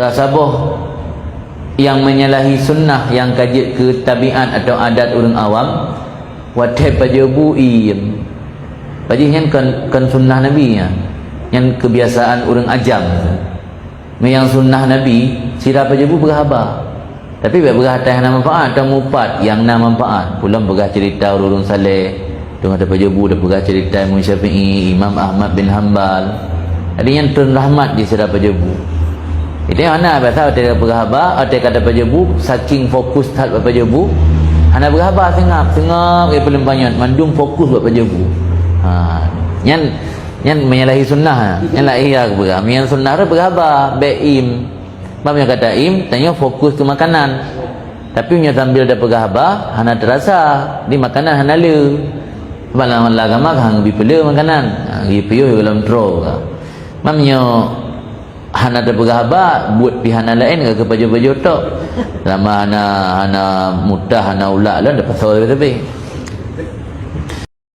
Sabah yang menyalahi sunnah yang kajit ke tabiat atau adat orang awam watai pajabu iem pajih yang kan sunnah Nabi yang kebiasaan orang ajam yang sunnah Nabi sirah pajabu berhabar tapi berah atas nama manfaat atau mupat yang nama manfaat pulang berah cerita orang saleh dengan ada pajabu dah berah cerita Imam Syafi'i, Imam Ahmad bin Hanbal ada yang Tun Rahmat di sirah pajabu itu yang mana biasa ada berhabar ada kata pajabu saking fokus tak pajabu anda berhabar sengap ke paling banyak mandung fokus buat pajabu yang menyalahi sunnah yang lahir berham yang sunnah tu berhabar be'im apa yang kata im tanya fokus ke makanan tapi punya sambil ada berhabar anda terasa di makanan anda le malam agama hang bipela makanan gi piyo dalam tro mamnya hana ada berhabar buat pihana lain ke baju-baju tok lama hana mudah hana ulak lah dah pasal tapi